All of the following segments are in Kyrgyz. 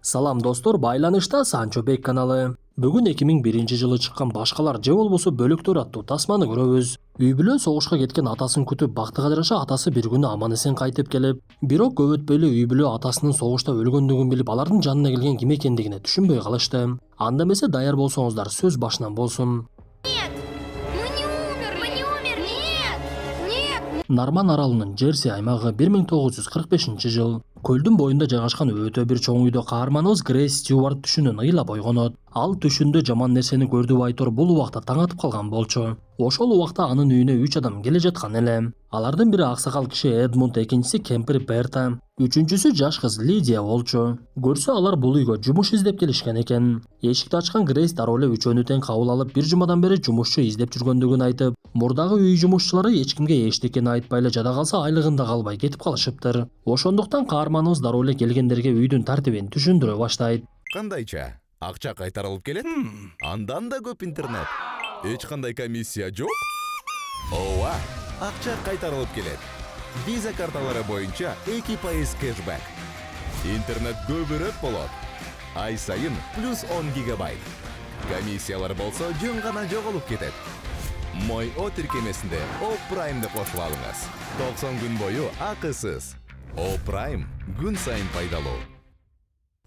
Салам достор, байланышта Санчобек каналы. Бүгүн 2001-жылы чыккан Башкалар же болбосо Бөлөктөр аттуу тасманы көрөбүз. Үй бүлө согушка кеткен атасын күтүп, бактыга жараша атасы бир күнү аман-эсен кайтып келип, бирок көп өтпөй эле үй бүлө атасынын согушта өлгөндүгүн билип, алардын жанына келген ким экендигине түшүнбөй калышты. Анда эмесе даяр болсоңуздар, сөз башынан болсун. Нарман аралынын Джерси аймагы 1945 жыл. Көлдүн боюнда жайгашкан өтө бир чоң үйдө каарманыбыз Грейс Стюарт түшүнөн ыйлап ойгонот. Ал түшүндө жаман нерсени көрдү айтор бул убакта таң атып калган болчу. Ошол убакта анын үйүнө 3 адам келе жаткан эле. Алардын бири аксакал киши Эдмунд, экинчиси кемпир Берта, үчүнчүсү жаш кыз Лидия болчу. Көрсө алар бул үйгө жумуш издеп келишкен экен. Эшикти ачкан Грейс дароо эле үчөөнү тең кабыл алып, бир жумадан бери жумушчу издеп жүргөндүгүн айтып, мурдагы үй жумушчулары эч кимге эчтекени айтпай эле жада калса айлыгында калбай кетип калышыптыр. Ошондуктан каарманыбыз дароо эле келгендерге үйдүн тартибин түшүндүрө баштайт. Кандайча? Акча кайтарылып келет? Андан да көп интернет. Эч кандай комиссия жок? Ооба, акча кайтарылып келет. Виза карталары боюнча 2% кэшбэк. Интернет көбүрөөк болот. Ай сайын плюс 10 гигабайт. Комиссиялар болсо жөн гана жоголуп кетет. Мой О тиркемесинде О Праймды кошуп алыңыз. 90 күн бою акысыз. О Прайм күн сайын пайдалуу.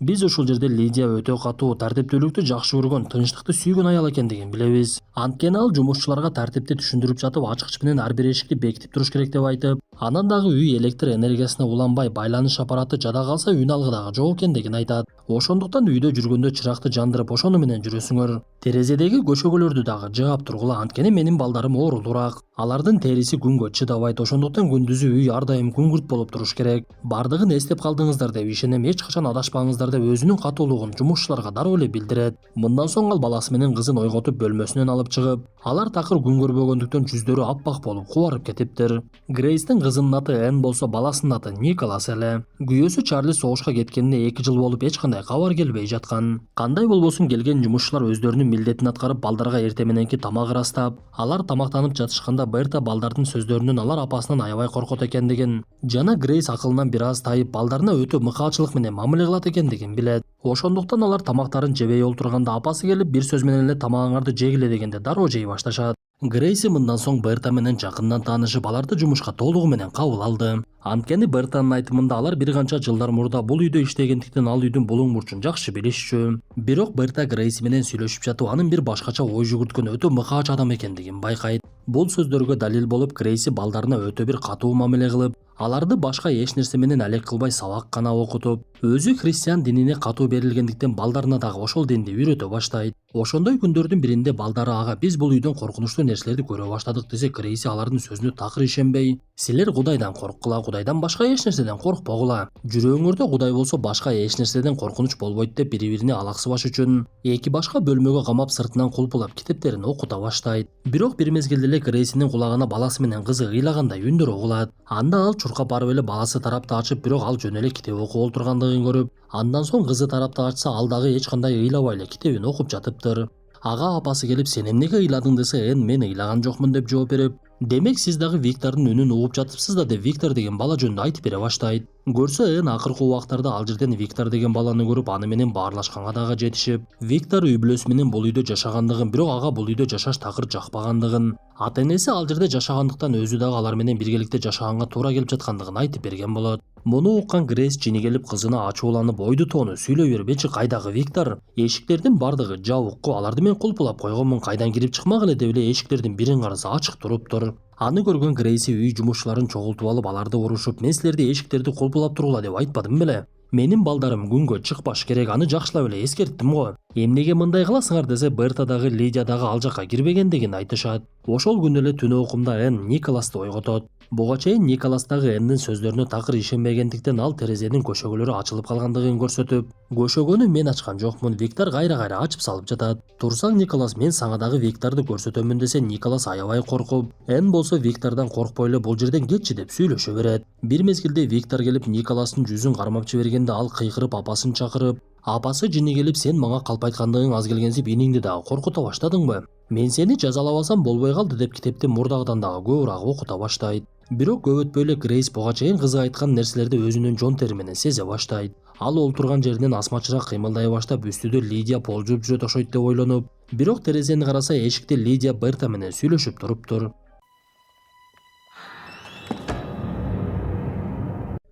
Биз ушул жерде Лидия өтө катуу, тартиптүүлүктү жакшы көргөн, тынчтыкты сүйгөн аял экендигин билебиз. Анткени ал жумушчуларга тартипти түшүндүрүп жатып, ачкыч менен ар бир эшикти бекитип туруш керек деп айтып, анан дагы үй электр энергиясына уланбай, байланыш аппараты жада калса үн алгы дагы жок экендигин айтат. Ошондуктан үйдө жүргөндө чыракты жандырып, ошону менен жүрөсүңөр. Терезедеги көшөгөлөрдү дагы жаап тургула, анткени менин балдарым оорулуураак. Алардын териси күнгө чыдабайт, ошондуктан күндүзү үй ар дайым күңгүрт болуп туруш керек. Бардыгын эстеп калдыңыздар деп ишенем, эч качан адашпаңыздар деп өзүнүн катуулугун жумушчуларга дароо эле билдирет. Мындан соң ал баласы менен кызын ойготуп бөлмөсүнөн алып чыгып, алар такыр күн көрбөгөндүктөн жүздөрү аппак болуп кубарып кетиптир. Грейстин кызынын аты Энн болсо, баласынын аты Николас эле. Күйөөсү Чарли согушка кеткенине 2 жыл болуп эч кандай кабар келбей жаткан. Кандай болбосун келген жумушчулар өздөрүнүн милдетин аткарып, балдарга эрте мененки тамак ырастап, алар тамактанып жатышканда Берта балдардын сөздөрүнөн алар апасынан аябай коркот экендигин жана Грейс акылынан бир аз тайып, балдарына өтө мыкаачылык менен мамиле кылат экендигин билет. Ошондуктан алар тамактарын жебей олтурганда апасы келип, бир сөз менен эле тамагыңарды жегиле дегенде дароо жей башташат. Грейси мындан соң Берта менен жакындан таанышып, аларды жумушка толугу менен кабыл алды. Анткени Бертанын айтымында алар бир канча жылдар мурда бул үйдө иштегендиктен ал үйдүн булуң бурчун жакшы билишчү. Бирок Берта Грейси менен сүйлөшүп жатып, анын бир башкача ой жүгүрткөн өтө мыкаач адам экендигин байкайт. Бул сөздөргө далил болуп, Грейси балдарына өтө бир катуу мамиле кылып, аларды башка эч нерсе менен алек кылбай сабак гана окутуп, өзү христиан динине катуу берилгендиктен балдарына дагы ошол динди үйрөтө баштайт. Ошондой күндөрдүн биринде балдары ага биз бул үйдөн коркунучтуу нерселерди көрө баштадык десе, Грейси алардын сөзүнө такыр ишенбей, силер Кудайдан корккула, Кудайдан башка эч нерседен коркпогула. Жүрөгүңөрдө Кудай болсо башка эч нерседен коркунуч болбойт деп бири-бирине алаксыбаш үчүн эки башка бөлмөгө камап, сыртынан кулпулап китептерин окута баштайт. Бирок бир мезгилде эле Грейсинин кулагына баласы менен кызы ыйлагандай үндөр угулат. Анда ал чуркап барып эле баласы тарапты ачып, бирок ал жөн эле китеп окуп олтургандыгын көрүп, андан соң кызы тарапты ачса, ал дагы эч кандай ыйлабай эле китебин окуп жатыптыр. Ага апасы келип, сен эмнеге ыйладың десе, Энн мен ыйлаган жокмун деп жооп берип, демек сиз дагы Виктордун үнүн угуп жатыпсыз да деп Виктор деген бала жөнүндө айтып бере баштайт. Көрсө Энн акыркы убактарда ал жерден Виктор деген баланы көрүп, аны менен баарлашканга дагы жетишип, Виктор үй бүлөсү менен бул үйдө жашагандыгын, бирок ага бул үйдө жашаш такыр жакпагандыгын, ата энеси ал жерде жашагандыктан өзү дагы алар менен биргеликте жашаганга туура келип жаткандыгын айтып берген болот. Муну уккан Грейс жини келип кызына ачууланып, ойду тоону сүйлөй бербечи, кайдагы Виктор? Эшиктердин бардыгы жабыкку, аларды мен кулпулап койгонмун, кайдан кирип чыкмак эле деп эле эшиктердин бирин караса ачык туруптур. Аны көргөн Грейси үй жумушчуларын чогултуп алып, аларды урушуп, мен силерди эшиктерди кулпулап тургула деп айтпадым беле? Менин балдарым күнгө чыкпаш керек, аны жакшылап эле эскерттим го. Эмнеге мындай кыласыңар десе, Берта дагы Лидия дагы ал жакка кирбегендигин айтышат. Ошол күнү эле түнү окумда Энн Николасты ойготот. Буга чейин Николас дагы Энндин сөздөрүнө такыр ишенбегендиктен ал терезенин көшөгөлөрү ачылып калгандыгын көрсөтүп, көшөгөнү мен ачкан жокмун, Виктор кайра ачып салып жатат. Турсаң Николас, мен сага дагы Викторду көрсөтөмүн десе, Николас аябай коркуп, Энн болсо Виктордон коркпой эле бул жерден кетчи деп сүйлөшө берет. Бир мезгилде Виктор келип Николастын жүзүн кармап жибергенде, ал кыйкырып апасын чакырып, апасы жини келип, сен мага калп айткандыгың аз келгенсип иниңди дагы коркута баштадыңбы? Мен сени жазалабасам болбой калды деп китепти мурдагыдан дагы көбүрөөк окута баштайт. Бирок көп өтпөй эле Грейс буга чейин кызы айткан нерселерди өзүнүн жон тери менен сезе баштайт. Ал олтурган жеринен асмачыраак кыймылдай баштап үстүдө Лидия болжоп жүрөт окшойт деп ойлонуп, бирок терезени караса эшикте Лидия Берта менен сүйлөшүп туруптур.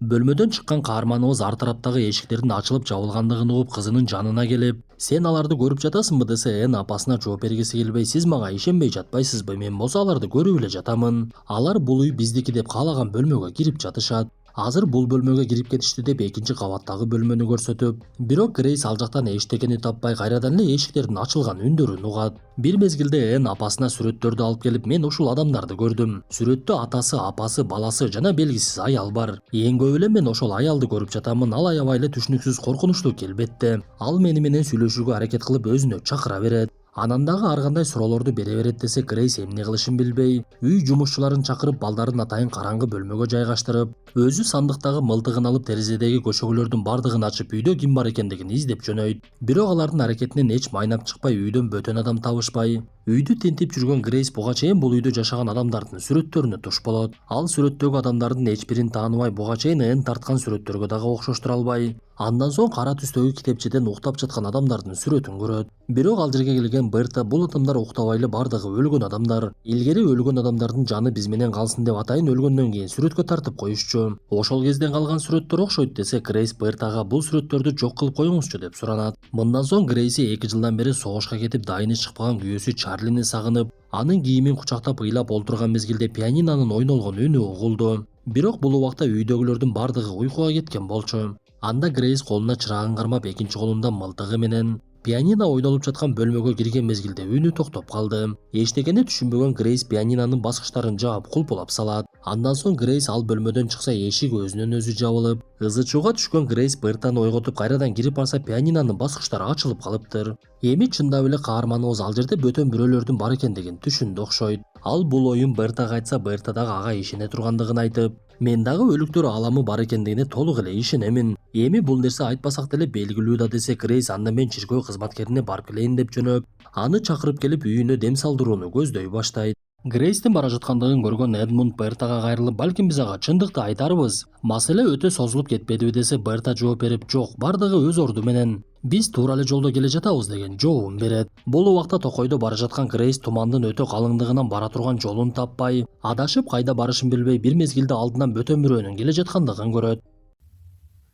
Бөлмөдөн чыккан каарманыбыз ар тараптагы эшиктердин ачылып жабылгандыгын угуп кызынын жанына келип, "Сен аларды көрүп жатасыңбы?" десе, Эн апасына жооп бергиси келбей, "Сиз мага ишенбей жатпайсызбы? Мен болсо аларды көрүп эле жатамын. Алар бул үй биздики деп каалаган бөлмөгө кирип жатышат. Азыр бул бөлмөгө кирип кетишти" деп экинчи кабаттагы бөлмөнү көрсөтүп, бирок Грейс ал жактан эчтекени таппай кайрадан эле эшиктердин ачылган үндөрүн угат. Бир мезгилде Эн апасына сүрөттөрдү алып келип, "Мен ушул адамдарды көрдүм. Сүрөттө атасы, апасы, баласы жана белгисиз аял бар. Эң көп эле мен ошол аялды көрүп жатамын. Ал аябай эле түшүнүксүз, коркунучтуу келбетте. Ал мени менен сүйлөшүүгө аракет кылып өзүнө чакыра берет. Анан дагы ар кандай суроолорду бере берет" десе, Грейс эмне кылышын билбей, үй жумушчуларын чакырып балдарын атайын караңгы бөлмөгө жайгаштырып, өзү сандыктагы мылтыгын алып терезедеги көчөгүлөрдүн бардыгын ачып үйдө ким бар экендигин издеп жөнөйт. Бирок алардын аракетинен эч майнап чыкпай, үйдөн бөтөн адам табышпай, үйдү тинтип жүргөн Грейс буга чейин бул үйдө жашаган адамдардын сүрөттөрүнө туш болот. Ал сүрөттөгү адамдардын эч бирин тааныбай, буга чейин Эн тарткан сүрөттөргө дагы окшоштура албай. Андан соң кара түстөгү китепчеден уктап жаткан адамдардын сүрөтүн көрөт. Бирок ал жерге келген Берта, бул адамдар уктабай эле бардыгы өлгөн адамдар. Илгери өлгөн адамдардын жаны биз менен калсын деп атайын өлгөндөн кийин сүрөткө тартып коюшчу. Ошол кезден калган сүрөттөр окшойт десе, Грейс Бертага "Бул сүрөттөрдү жок кылып коюңузчу" деп суранат. Мындан соң Грейси 2 жылдан бери согушка кетип дайыны чыкпаган күйөөсү Чарлини сагынып, анын кийимин кучактап ыйлап олтурган мезгилде пианинонун ойнолгон үнү угулду. Бирок бул убакта үйдөгүлөрдүн бардыгы уйкуга кеткен болчу. Анда Грейс колуна чырагын кармап, экинчи колунда мылтыгы менен пианино ойнолуп жаткан бөлмөгө кирген мезгилде үнү токтоп калды. Эчтекени түшүнбөгөн Грейс пианинонун баскычтарын жаап кулпулап салат. Андан соң Грейс ал бөлмөдөн чыкса, эшик өзүнөн өзү жабылып, ызы-чууга түшкөн Грейс Бертаны ойготуп кайрадан кирип барса, пианинонун баскычтары ачылып калыптыр. Эми чындап эле каарманыбыз ал жерде бөтөн бирөөлөрдүн бар экендигин түшүндү окшойт. Ал бул оюн Бертага айтса, Берта дагы ага ишене тургандыгын айтып, "Мен дагы өлүктөр ааламы бар экендигине толук эле ишенемин. Эми бул нерсе айтпасак деле белгилүү да" десе, Грейс анда мен чиркөө кызматкерине барып келейин деп жөнөп, аны чакырып келип үйүнө дем салдырууну көздөй баштайт. Грейстин бара жаткандыгын көргөн Эдмунд Бертага кайрылып, "Балким биз ага чындыкты айтарбыз. Маселе өтө созулуп кетпедиби" десе, Берта жооп берип, "Жок, бардыгы өз орду менен. Биз туура эле жолдо келе жатабыз" деген жообун берет. Бул убакта токойдо бара жаткан Грейс тумандын өтө калыңдыгынан бара турган жолун таппай, адашып кайда барышын билбей, бир мезгилде алдынан бөтөн бирөөнүн келе жаткандыгын көрөт.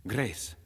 Грейс,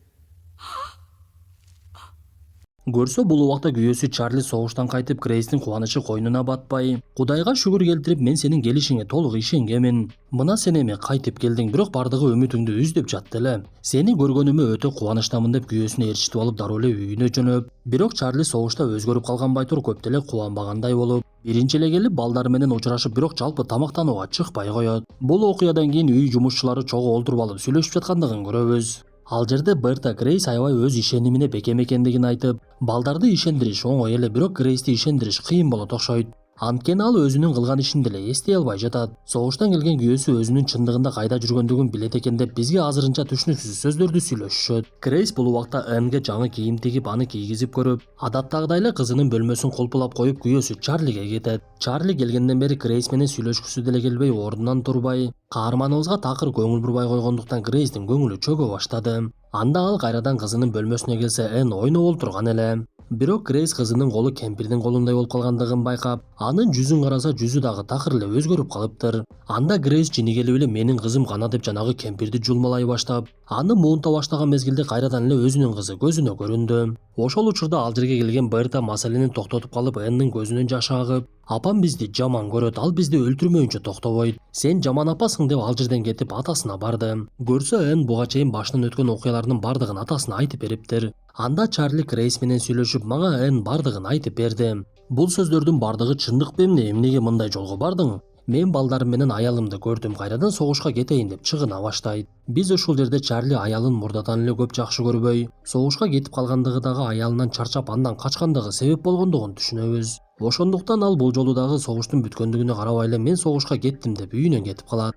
Көрсө, бул убакта күйөөсү Чарли согуштан кайтып, Грейстин кубанычы койнуна батпай, "Кудайга шүгүр келтирип, мен сенин келишиңе толук ишенгенмин. Мына сен эми кайтып келдиң, бирок бардыгы үмүтүңдү үз деп жатты эле. Сени көргөнүмө өтө кубанычтамын" деп күйөөсүнө ээрчитип алып дароо эле үйүнө жөнөп, бирок Чарли согушта өзгөрүп калган тур көп деле кубанбагандай болуп, биринчи эле келип балдары менен учурашып, бирок жалпы тамактанууга чыкпай коет. Бул окуядан кийин үй жумушчулары чогуу олтуруп алып сүйлөшүп жаткандыгын көрөбүз. Ал жерде Берта Грейс аябай өз ишенимине бекем экендигин айтып, балдарды ишендириш оңой эле, бирок Грейсти ишендириш кыйын болот окшойт. Анткени ал өзүнүн кылган ишин деле эстей албай жатат. Согуштан келген күйөөсү өзүнүн чындыгында кайда жүргөндүгүн билет экен деп бизге азырынча түшүнүксүз сөздөрдү сүйлөшүшөт. Грейс бул убакта Энге жаңы кийим тигип, аны кийгизип көрүп, адаттагыдай эле кызынын бөлмөсүн кулпулап коюп, күйөөсү Чарлиге кетет. Чарли келгенден бери Грейс менен сүйлөшкүсү деле келбей, ордунан турбай, каарманыбызга такыр көңүл бурбай койгондуктан Грейстин көңүлү чөгө баштады. Анда ал кайрадан кызынын бөлмөсүнө келсе, Эн ойноп олтурган эле. Бирок Грейс кызынын колу кемпирдин колундай болуп калгандыгын байкап, анын жүзүн караса, жүзү дагы такыр эле өзгөрүп калыптыр. Анда Грейс жини келип эле "Менин кызым кана" деп жанагы кемпирди жулмалай баштап, аны муунта баштаган мезгилде кайрадан эле өзүнүн кызы көзүнө көрүндү. Ошол учурда ал жерге келген Берта маселени токтотуп калып, Эннин көзүнөн жаш агып, "Апам бизди жаман көрөт, ал бизди өлтүрмөйүнчө токтобойт. Сен жаман апасың" деп ал жерден кетип атасына барды. Көрсө, Энн буга чейин башынан өткөн окуялардын бардыгын атасына айтып бериптир. Анда Чарли Грейс менен сүйлөшүп, "Мага Энн бардыгын айтып берди. Бул сөздөрдүн бардыгы чындыкпы эмне? Эмнеге мындай жолго бардың? Мен балдарым менен аялымды көрдүм, кайрадан согушка кетейин" деп чыгына баштайт. Биз ушул жерде Чарли аялын мурдадан эле көп жакшы көрбөй, согушка кетип калгандыгы дагы аялынан чарчап андан качкандыгы себеп болгондугун түшүнөбүз. Ошондуктан ал бул жолу дагы согуштун бүткөндүгүнө карабай эле "Мен согушка кеттим" деп үйүнө кетип калат.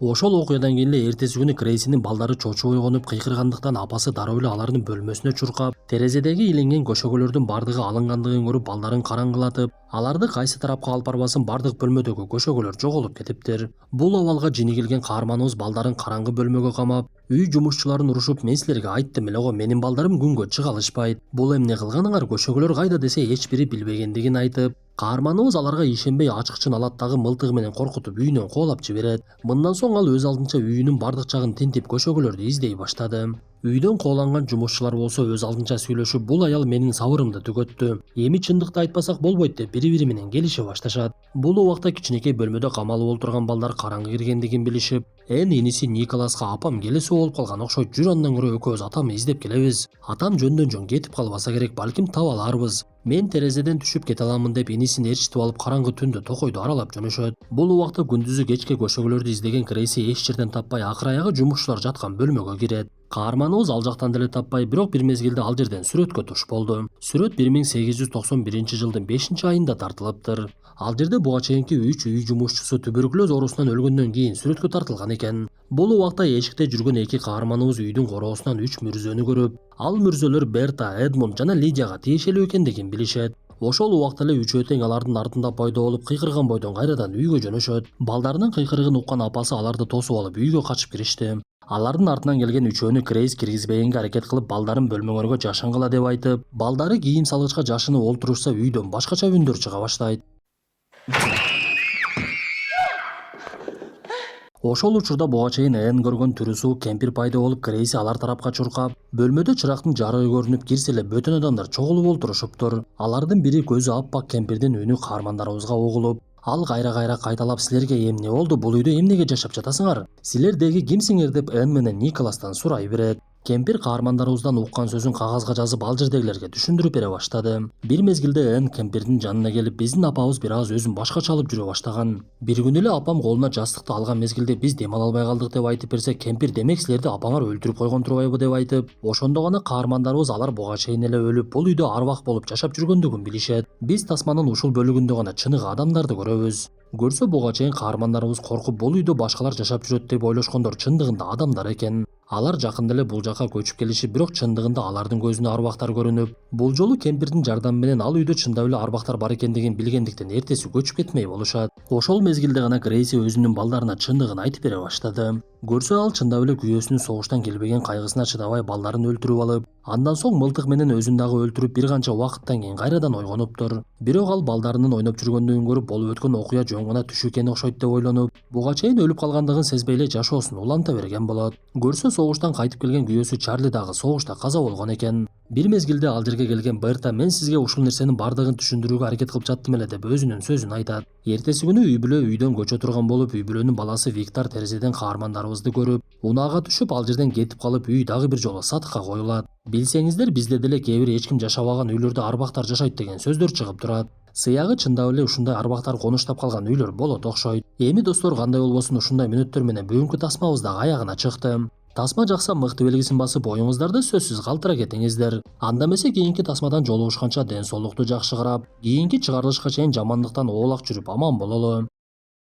Ошол окуядан кийин эле эртеси күнү Грейсинин балдары чочуп ойгонуп кыйкыргандыктан апасы дароо эле алардын бөлмөсүнө чуркап, терезедеги иленген көшөгөлөрдүн бардыгы алынгандыгын көрүп балдарын караңгылатып, аларды кайсы тарапка алып барбасын бардык бөлмөдөгү көшөгөлөр жоголуп кетиптир. Бул абалга жини келген каарманыбыз балдарын караңгы бөлмөгө камап, үй жумушчуларын урушуп, мен силерге айттым эле го, менин балдарым күнгө чыга алышпайт. Бул эмне кылганыңар, көшөгөлөр кайда десе эч бири билбегендигин айтып, каарманыбыз аларга ишенбей ачкычын алат дагы мылтыгы менен коркутуп үйүнөн кубалап жиберет. Мындан соң ал өз алдынча үйүнүн бардык жагын тинтип көшөгөлөрдү издей баштады. Үйдөн кууланган жумушчулар болсо өз алдынча сүйлөшүп, бул аял менин сабырымды түгөттү. Эми чындыкты айтпасак болбойт деп бири-бири менен келише башташат. Бул убакта кичинекей бөлмөдө камалып отурган балдар караңгы киргендигин билишип, иниси Николаска апам келеси болуп калган окшойт, жүр андан көрө экөөбүз атамды издеп келебиз. Атам жөндөн жөн кетип калбаса керек, балким таба аларбыз. Мен терезеден түшүп кете аламын деп инисин ээрчитип алып караңгы түндө токойду аралап жөнөшөт. Бул убакта күндүзү кечке көшөгөлөрдү издеген Грейси эч жерден таппай акыр аягы жумушчулар жаткан бөлмөгө кирет. Каарманыбыз ал жактан деле таппай, бирок бир мезгилде ал жерден сүрөткө туш болду. Сүрөт 1891 жылдын 5 айында тартылыптыр. Ал жерде буга чейинки 3 үй жумушчусу туберкулез оорусунан өлгөндөн кийин сүрөткө тартылган экен. Бул убакта эшикте жүргөн эки каарманыбыз үйдүн короосунан 3 мүрзөнү көрүп, ал мүрзөлөр Берта, Эдмунд жана Лидияга тиешелүү экендигин билишет. Ошол убакта эле үчөө тең алардын артында пайда болуп, кыйкырган бойдон кайрадан үйгө жөнөшөт. Балдарынын кыйкырыгын уккан апасы аларды тосуп алып үйгө качып киришти. Алардын артынан келген үчөөнү Грейс киргизбегенге аракет кылып, балдарын бөлмөңөргө жашынгыла деп айтып, балдары кийим салгычка жашынып олтурушса үйдөн башкача үндөр чыга баштайт. Ошол учурда буга чейин Энн көргөн түрүсү кемпир пайда болуп, Грейси алар тарапка чуркап, бөлмөдө чырактын жарыгы көрүнүп, кирсе эле бөтөн адамдар чогулуп олтурушуптур. Алардын бири көзү аппак кемпирдин үнү каармандарыбызга угулуп, ал кайра кайталап, силерге эмне болду, бул үйдө эмнеге жашап жатасыңар, силер деги кимсиңер деп Энн менен Николастан сурай берет. Кемпир каармандарыбыздан уккан сөзүн кагазга жазып ал жердегилерге түшүндүрүп бере баштады. Бир мезгилде Энн кемпирдин жанына келип, биздин апабыз бир аз өзүн башкача алып жүрө баштаган. Бир күнү эле апам колуна жастыкты алган мезгилде биз дем ала албай калдык деп айтып берсе, кемпир демек силерди апаңар өлтүрүп койгон турбайбы деп айтып, ошондо гана каармандарыбыз алар буга чейин эле өлүп, бул үйдө арбак болуп жашап жүргөндүгүн билишет. Биз тасманын ушул бөлүгүндө гана чыныгы адамдарды көрөбүз. Көрсө буга чейин каармандарыбыз коркуп, бул үйдө башкалар жашап жүрөт деп ойлошкондор чындыгында адамдар экен. Алар жакында эле бул жака көчүп келишип, бирок чындыгында алардын көзүнө арбактар көрүнүп, бул жолу кемпирдин жардамы менен ал үйдө чындап эле арбактар бар экендигин билгендиктен эртеси көчүп кетмей болушат. Ошол мезгилде гана Грейси өзүнүн балдарына чындыгын айтып бере баштады. Көрсө ал чындап эле күйөөсүнүн согуштан келбеген кайгысына чыдабай балдарын өлтүрүп алып, андан соң мылтык менен өзүн дагы өлтүрүп бир канча убакыттан кийин кайрадан ойгонуптур. Бирок ал балдарынын ойноп жүргөндүгүн көрүп, болуп өткөн окуя жөн гана түш экен окшойт деп ойлонуп, буга чейин өлүп калгандыгын сезбей эле жашоосун уланта берген болот. Көрсө согуштан кайтып келген күйөөсү Чарли дагы согушта каза болгон экен. Бир мезгилде ал жерге келген Берта, мен сизге ушул нерсенин бардыгын түшүндүрүүгө аракет кылып жаттым эле деп өзүнүн сөзүн айтат. Эртеси күнү үй бүлө үйдөн көчө турган болуп, үй бүлөнүн баласы Виктор терезеден каармандарыбызды көрүп, унаага түшүп ал жерден кетип калып, үй дагы бир жолу сатыкка коюлат. Билсеңиздер, бизде деле кээ бир эч ким жашабаган үйлөрдө арбактар жашайт деген сөздөр чыгып турат. Сыягы чындап эле ушундай арбактар конуштап калган үйлөр болот окшойт. Эми достор, кандай болбосун, ушундай мүнөттөр менен бүгүнкү тасмабыз дагы аягына чыкты. Тасма жакса мыкты белгисин басып, оюңуздарды сөзсүз калтыра кетиңиздер. Анда эмесе кийинки тасмадан жолугушканча ден соолукту жакшы карап, кийинки чыгарылышка чейин жамандыктан оолак жүрүп аман бололу.